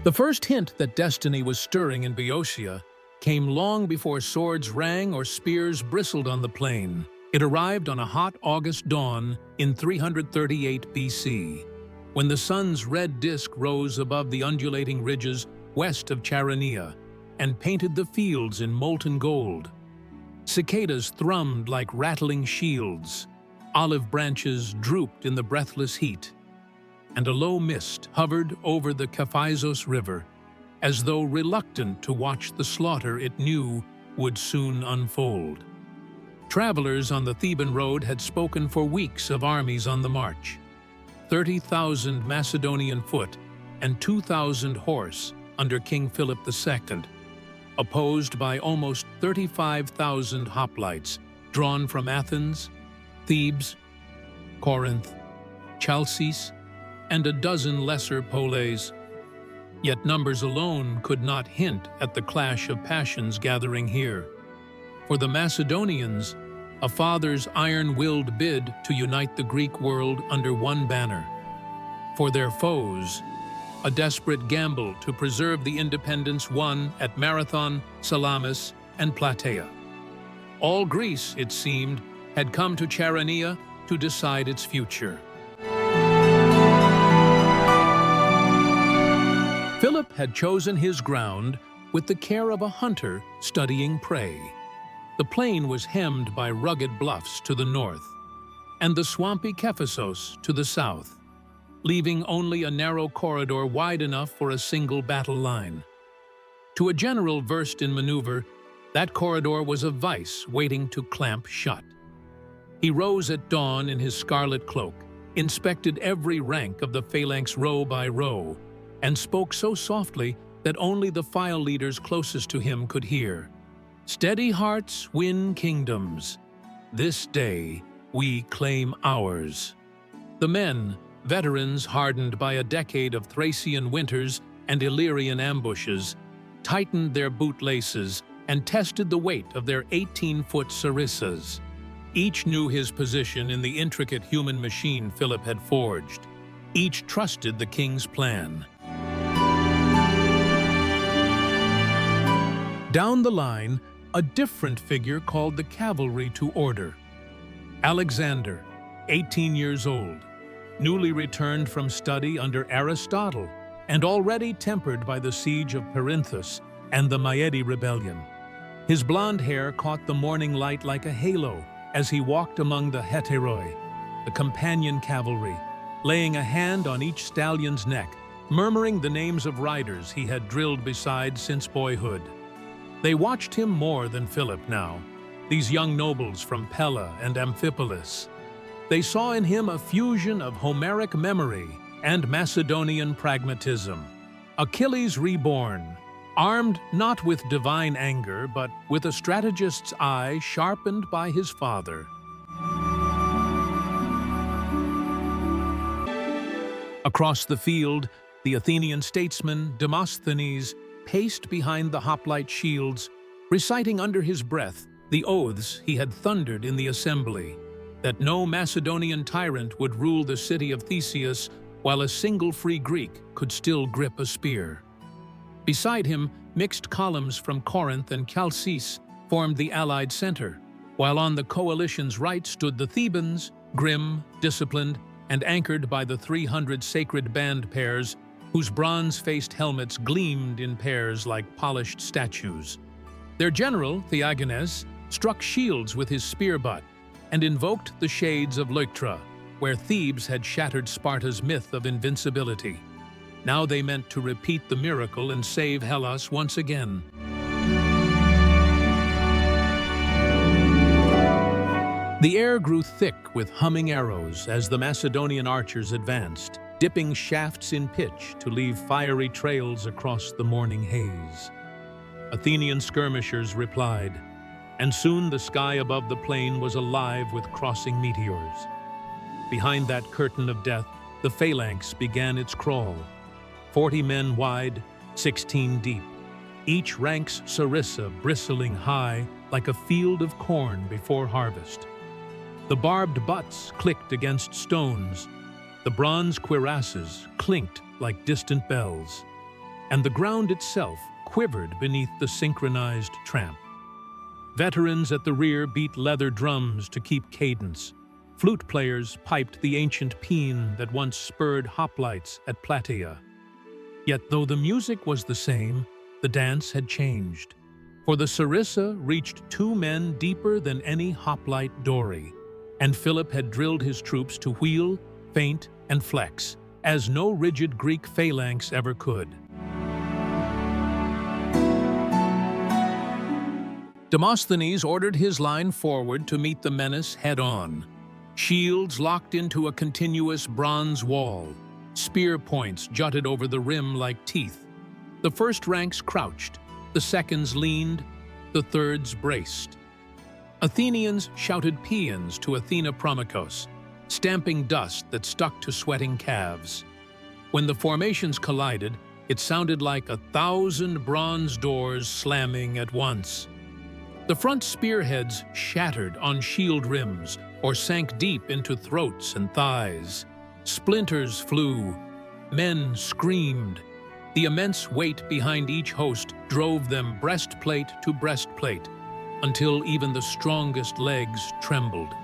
The first hint that destiny was stirring in Boeotia came long before swords rang or spears bristled on the plain. It arrived on a hot August dawn in 338 BC, when the sun's red disk rose above the undulating ridges west of Chaeronea and painted the fields in molten gold. Cicadas thrummed like rattling shields, olive branches drooped in the breathless heat, and a low mist hovered over the Kephisos River, as though reluctant to watch the slaughter it knew would soon unfold. Travelers on the Theban road had spoken for weeks of armies on the march. 30,000 Macedonian foot and 2,000 horse under King Philip II, opposed by almost 35,000 hoplites drawn from Athens, Thebes, Corinth, Chalcis, and a dozen lesser poleis. Yet numbers alone could not hint at the clash of passions gathering here. For the Macedonians, a father's iron-willed bid to unite the Greek world under one banner. For their foes, a desperate gamble to preserve the independence won at Marathon, Salamis, and Plataea. All Greece, it seemed, had come to Chaeronea to decide its future. Philip had chosen his ground with the care of a hunter studying prey. The plain was hemmed by rugged bluffs to the north, and the swampy Kephisos to the south, leaving only a narrow corridor wide enough for a single battle line. To a general versed in maneuver, that corridor was a vice waiting to clamp shut. He rose at dawn in his scarlet cloak, inspected every rank of the phalanx row by row, and spoke so softly that only the file leaders closest to him could hear. "Steady hearts win kingdoms. This day we claim ours." The men, veterans hardened by a decade of Thracian winters and Illyrian ambushes, tightened their bootlaces and tested the weight of their 18-foot sarissas. Each knew his position in the intricate human machine Philip had forged. Each trusted the king's plan. Down the line, a different figure called the cavalry to order. Alexander, 18 years old, newly returned from study under Aristotle and already tempered by the siege of Perinthus and the Maedi rebellion. His blonde hair caught the morning light like a halo as he walked among the heteroi, the companion cavalry, laying a hand on each stallion's neck, murmuring the names of riders he had drilled beside since boyhood. They watched him more than Philip now, these young nobles from Pella and Amphipolis. They saw in him a fusion of Homeric memory and Macedonian pragmatism. Achilles reborn, armed not with divine anger, but with a strategist's eye sharpened by his father. Across the field, the Athenian statesman Demosthenes paced behind the hoplite shields, reciting under his breath the oaths he had thundered in the assembly, that no Macedonian tyrant would rule the city of Theseus while a single free Greek could still grip a spear. Beside him, mixed columns from Corinth and Chalcis formed the allied center, while on the coalition's right stood the Thebans, grim, disciplined, and anchored by the 300 sacred band pairs whose bronze-faced helmets gleamed in pairs like polished statues. Their general, Theagenes, struck shields with his spear butt and invoked the shades of Leuctra, where Thebes had shattered Sparta's myth of invincibility. Now they meant to repeat the miracle and save Hellas once again. The air grew thick with humming arrows as the Macedonian archers advanced, dipping shafts in pitch to leave fiery trails across the morning haze. Athenian skirmishers replied, and soon the sky above the plain was alive with crossing meteors. Behind that curtain of death, the phalanx began its crawl, 40 men wide, 16 deep, each rank's sarissa bristling high like a field of corn before harvest. The barbed butts clicked against stones, the bronze cuirasses clinked like distant bells. and the ground itself quivered beneath the synchronized tramp. Veterans at the rear beat leather drums to keep cadence. Flute players piped the ancient paean that once spurred hoplites at Plataea. Yet though the music was the same, the dance had changed. For the sarissa reached 2 men deeper than any hoplite dory, and Philip had drilled his troops to wheel, feint, and flex, as no rigid Greek phalanx ever could. Demosthenes ordered his line forward to meet the menace head-on. Shields locked into a continuous bronze wall. Spear points jutted over the rim like teeth. The first ranks crouched, the seconds leaned, the thirds braced. Athenians shouted paeans to Athena Promachos, stamping dust that stuck to sweating calves. When the formations collided, it sounded like 1,000 bronze doors slamming at once. The front spearheads shattered on shield rims or sank deep into throats and thighs. Splinters flew. Men screamed. The immense weight behind each host drove them breastplate to breastplate, until even the strongest legs trembled.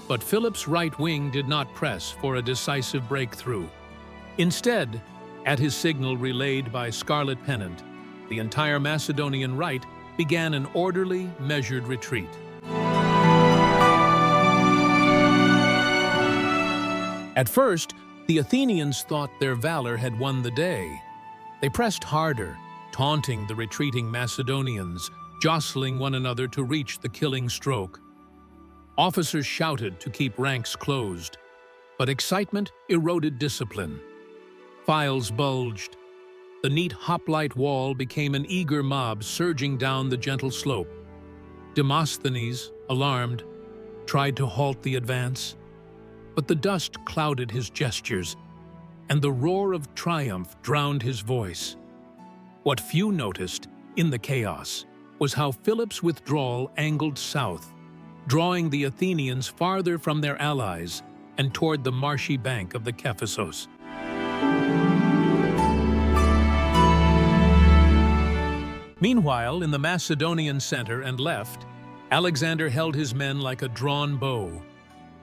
But Philip's right wing did not press for a decisive breakthrough. Instead, at his signal relayed by Scarlet Pennant, the entire Macedonian right began an orderly, measured retreat. At first, the Athenians thought their valor had won the day. They pressed harder, taunting the retreating Macedonians, jostling one another to reach the killing stroke. Officers shouted to keep ranks closed, but excitement eroded discipline. Files bulged. The neat hoplite wall became an eager mob surging down the gentle slope. Demosthenes, alarmed, tried to halt the advance, but the dust clouded his gestures, and the roar of triumph drowned his voice. What few noticed, in the chaos, was how Philip's withdrawal angled south, drawing the Athenians farther from their allies and toward the marshy bank of the Kephisos. Meanwhile, in the Macedonian center and left, Alexander held his men like a drawn bow.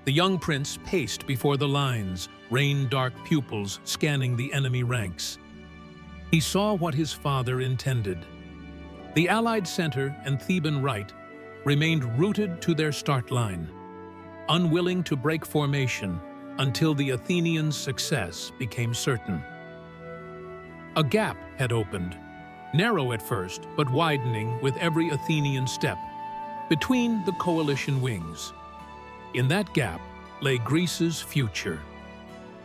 The young prince paced before the lines, rain-dark pupils scanning the enemy ranks. He saw what his father intended. The Allied center and Theban right remained rooted to their start line, unwilling to break formation until the Athenians' success became certain. A gap had opened, narrow at first, but widening with every Athenian step, between the coalition wings. In that gap lay Greece's future.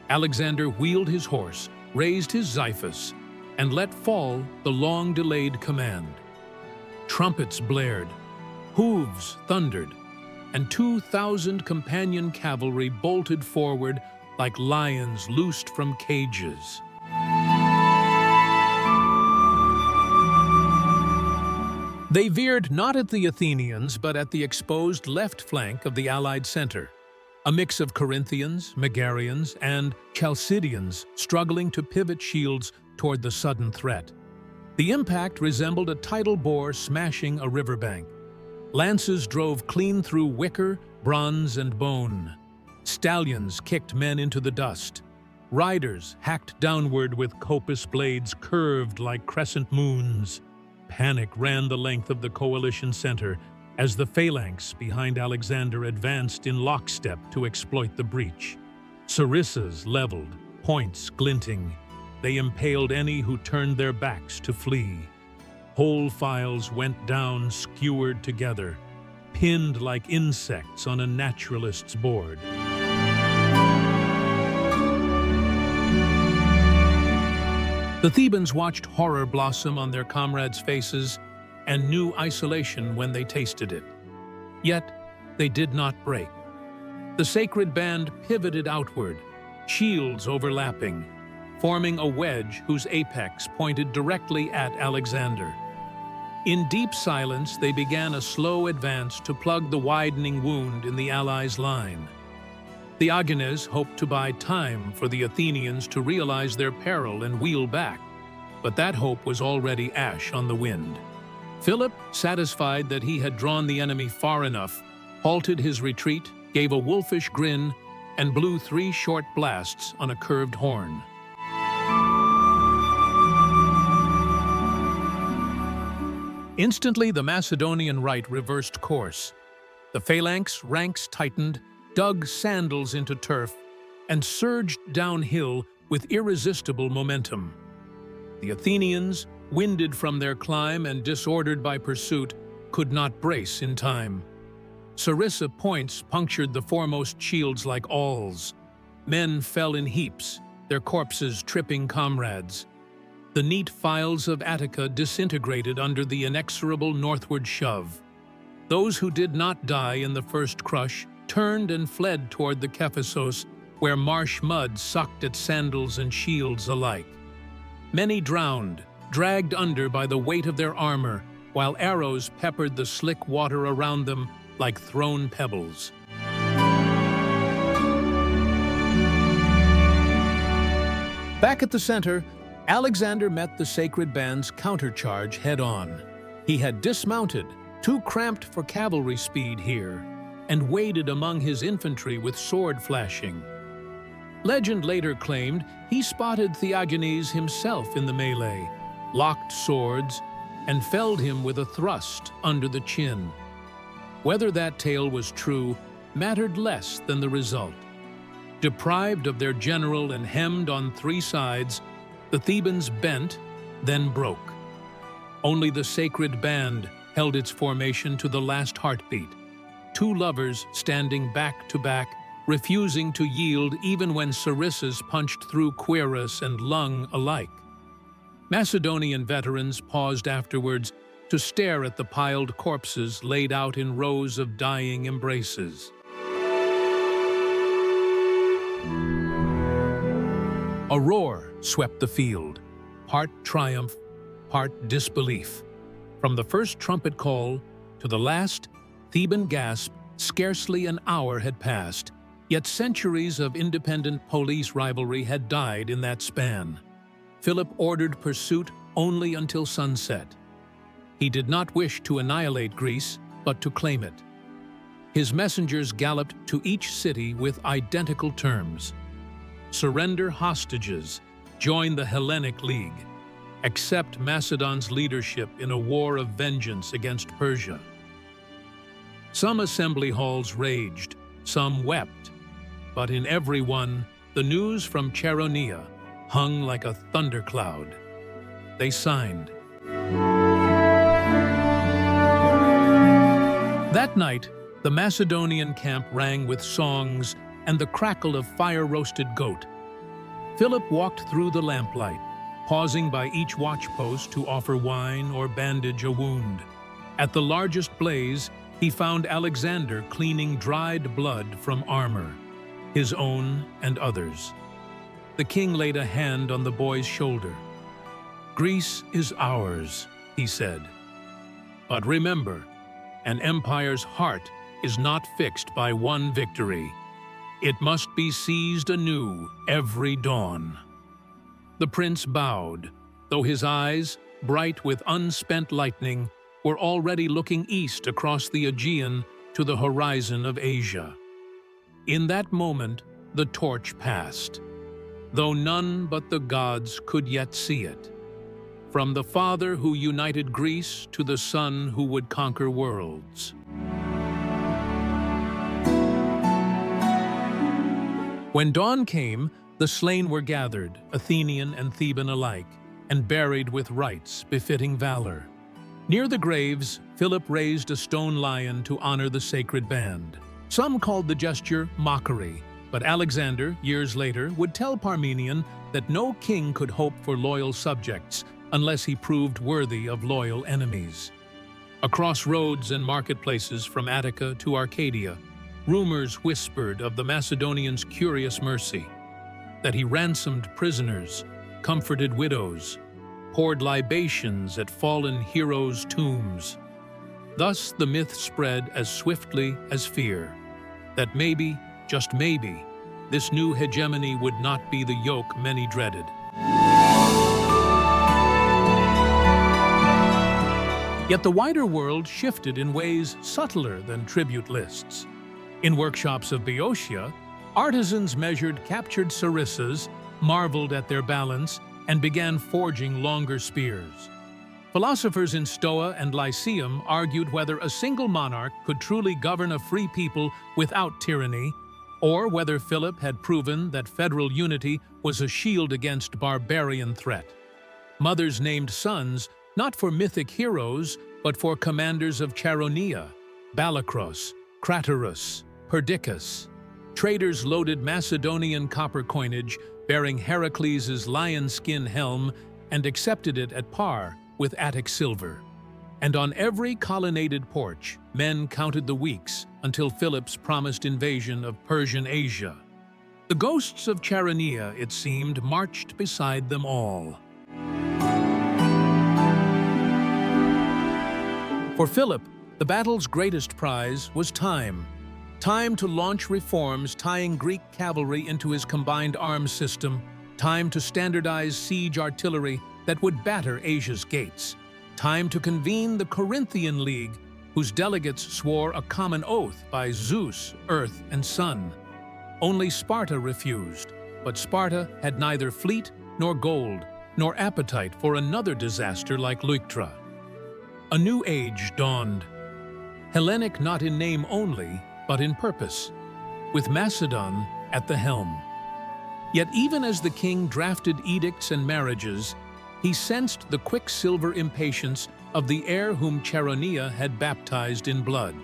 Alexander wheeled his horse, raised his xiphus, and let fall the long-delayed command. Trumpets blared, hooves thundered, and 2,000 companion cavalry bolted forward like lions loosed from cages. They veered not at the Athenians, but at the exposed left flank of the Allied center, a mix of Corinthians, Megarians, and Chalcidians struggling to pivot shields toward the sudden threat. The impact resembled a tidal bore smashing a riverbank. Lances drove clean through wicker, bronze, and bone. Stallions kicked men into the dust. Riders hacked downward with coppice blades curved like crescent moons. Panic ran the length of the coalition center as the phalanx behind Alexander advanced in lockstep to exploit the breach. Sarissas leveled, points glinting. They impaled any who turned their backs to flee. Whole files went down skewered together, pinned like insects on a naturalist's board. The Thebans watched horror blossom on their comrades' faces and knew isolation when they tasted it. Yet, they did not break. The Sacred Band pivoted outward, shields overlapping, forming a wedge whose apex pointed directly at Alexander. In deep silence, they began a slow advance to plug the widening wound in the Allies' line. The Agones hoped to buy time for the Athenians to realize their peril and wheel back. But that hope was already ash on the wind. Philip, satisfied that he had drawn the enemy far enough, halted his retreat, gave a wolfish grin, and blew 3 short blasts on a curved horn. Instantly, the Macedonian right reversed course. The Phalanx ranks tightened, dug sandals into turf, and surged downhill with irresistible momentum. The Athenians, winded from their climb and disordered by pursuit, could not brace in time. Sarissa points punctured the foremost shields like awls. Men fell in heaps, their corpses tripping comrades. The neat files of Attica disintegrated under the inexorable northward shove. Those who did not die in the first crush turned and fled toward the Kephissos, where marsh mud sucked at sandals and shields alike. Many drowned, dragged under by the weight of their armor, while arrows peppered the slick water around them like thrown pebbles. Back at the center, Alexander met the Sacred Band's countercharge head-on. He had dismounted, too cramped for cavalry speed here, and waded among his infantry with sword flashing. Legend later claimed he spotted Theagenes himself in the melee, locked swords, and felled him with a thrust under the chin. Whether that tale was true mattered less than the result. Deprived of their general and hemmed on 3 sides, the Thebans bent, then broke. Only the Sacred Band held its formation to the last heartbeat, 2 lovers standing back to back, refusing to yield even when Sarissa's punched through cuirass and lung alike. Macedonian veterans paused afterwards to stare at the piled corpses laid out in rows of dying embraces. A roar swept the field, part triumph, part disbelief. From the first trumpet call to the last Theban gasp, scarcely an hour had passed, yet centuries of independent police rivalry had died in that span. Philip ordered pursuit only until sunset. He did not wish to annihilate Greece, but to claim it. His messengers galloped to each city with identical terms. Surrender hostages, join the Hellenic League, accept Macedon's leadership in a war of vengeance against Persia. Some assembly halls raged, some wept, but in every one, the news from Chaeronea hung like a thundercloud. They signed. That night, the Macedonian camp rang with songs and the crackle of fire-roasted goat. Philip walked through the lamplight, pausing by each watchpost to offer wine or bandage a wound. At the largest blaze, he found Alexander cleaning dried blood from armor, his own and others. The king laid a hand on the boy's shoulder. "Greece is ours," he said. "But remember, an empire's heart is not fixed by one victory. It must be seized anew every dawn." The prince bowed, though his eyes, bright with unspent lightning, were already looking east across the Aegean to the horizon of Asia. In that moment, the torch passed, though none but the gods could yet see it. From the father who united Greece to the son who would conquer worlds. When dawn came, the slain were gathered, Athenian and Theban alike, and buried with rites befitting valor. Near the graves, Philip raised a stone lion to honor the Sacred Band. Some called the gesture mockery, but Alexander, years later, would tell Parmenion that no king could hope for loyal subjects unless he proved worthy of loyal enemies. Across roads and marketplaces from Attica to Arcadia, rumors whispered of the Macedonian's curious mercy, that he ransomed prisoners, comforted widows, poured libations at fallen heroes' tombs. Thus the myth spread as swiftly as fear, that maybe, just maybe, this new hegemony would not be the yoke many dreaded. Yet the wider world shifted in ways subtler than tribute lists. In workshops of Boeotia, artisans measured captured sarissas, marveled at their balance, and began forging longer spears. Philosophers in Stoa and Lyceum argued whether a single monarch could truly govern a free people without tyranny, or whether Philip had proven that federal unity was a shield against barbarian threat. Mothers named sons not for mythic heroes, but for commanders of Chaeronea, Balakros, Craterus, Perdiccas. Traders loaded Macedonian copper coinage bearing Heracles' lion skin helm and accepted it at par with Attic silver. And on every colonnaded porch, men counted the weeks until Philip's promised invasion of Persian Asia. The ghosts of Chaeronea, it seemed, marched beside them all. For Philip, the battle's greatest prize was time. Time to launch reforms tying Greek cavalry into his combined arms system, time to standardize siege artillery that would batter Asia's gates, time to convene the Corinthian League, whose delegates swore a common oath by Zeus, Earth, and Sun. Only Sparta refused, but Sparta had neither fleet nor gold, nor appetite for another disaster like Leuctra. A new age dawned. Hellenic not in name only, but in purpose, with Macedon at the helm. Yet even as the king drafted edicts and marriages, he sensed the quicksilver impatience of the heir whom Chaeronea had baptized in blood.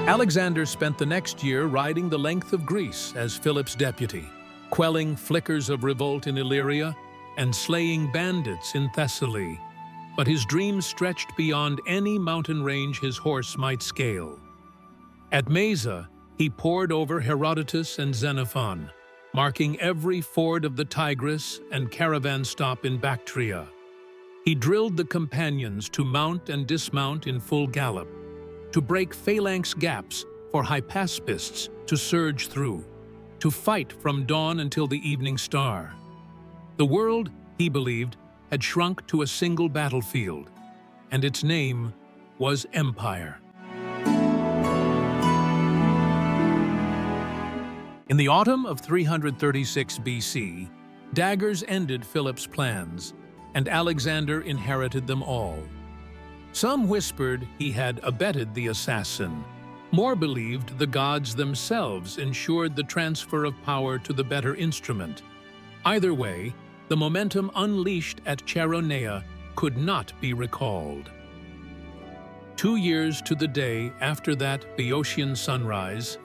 Alexander spent the next year riding the length of Greece as Philip's deputy, quelling flickers of revolt in Illyria and slaying bandits in Thessaly. But his dreams stretched beyond any mountain range his horse might scale. At Mesa, he pored over Herodotus and Xenophon, marking every ford of the Tigris and caravan stop in Bactria. He drilled the companions to mount and dismount in full gallop, to break phalanx gaps for hypaspists to surge through, to fight from dawn until the evening star. The world, he believed, had shrunk to a single battlefield, and its name was Empire. In the autumn of 336 BC, daggers ended Philip's plans, and Alexander inherited them all. Some whispered he had abetted the assassin. More believed the gods themselves ensured the transfer of power to the better instrument. Either way, the momentum unleashed at Chaeronea could not be recalled. 2 years to the day after that Boeotian sunrise,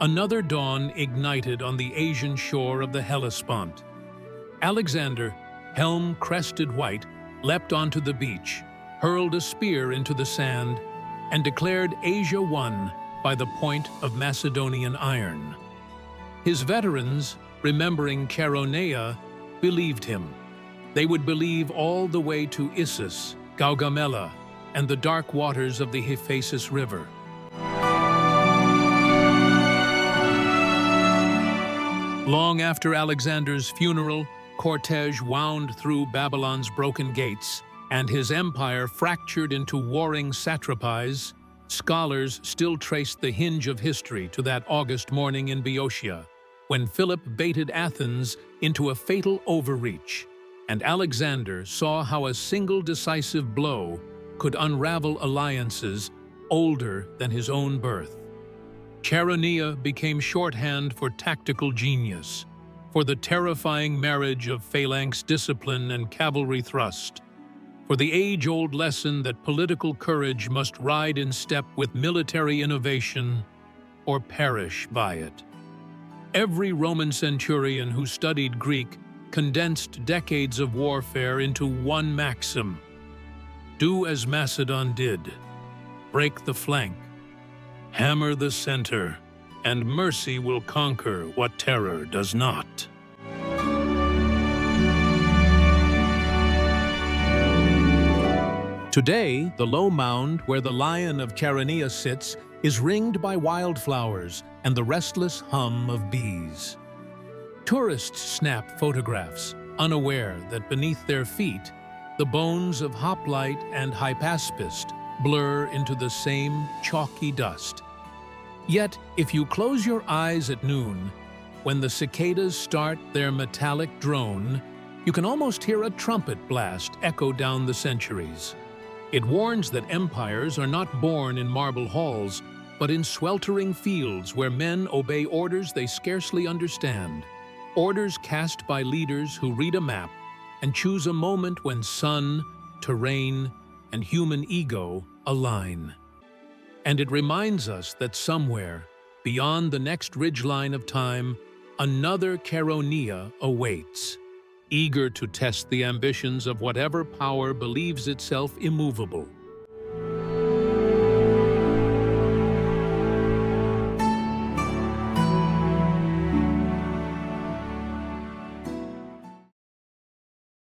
another dawn ignited on the Asian shore of the Hellespont. Alexander, helm crested white, leapt onto the beach, hurled a spear into the sand, and declared Asia won by the point of Macedonian iron. His veterans, remembering Chaeronea, believed him. They would believe all the way to Issus, Gaugamela, and the dark waters of the Hephaestus River. Long after Alexander's funeral, cortege wound through Babylon's broken gates, and his empire fractured into warring satrapies. Scholars still traced the hinge of history to that August morning in Boeotia, when Philip baited Athens into a fatal overreach, and Alexander saw how a single decisive blow could unravel alliances older than his own birth. Chaeronea became shorthand for tactical genius, for the terrifying marriage of phalanx discipline and cavalry thrust, for the age-old lesson that political courage must ride in step with military innovation or perish by it. Every Roman centurion who studied Greek condensed decades of warfare into one maxim: do as Macedon did, break the flank, hammer the center, and mercy will conquer what terror does not. Today, the low mound where the Lion of Chaeronea sits is ringed by wildflowers and the restless hum of bees. Tourists snap photographs, unaware that beneath their feet The bones of hoplite and hypaspist blur into the same chalky dust. Yet, if you close your eyes at noon, when the cicadas start their metallic drone, you can almost hear a trumpet blast echo down the centuries. It warns that empires are not born in marble halls, but in sweltering fields where men obey orders they scarcely understand. Orders cast by leaders who read a map and choose a moment when sun, terrain, and human ego align. And it reminds us that somewhere, beyond the next ridgeline of time, another Chaeronea awaits, eager to test the ambitions of whatever power believes itself immovable.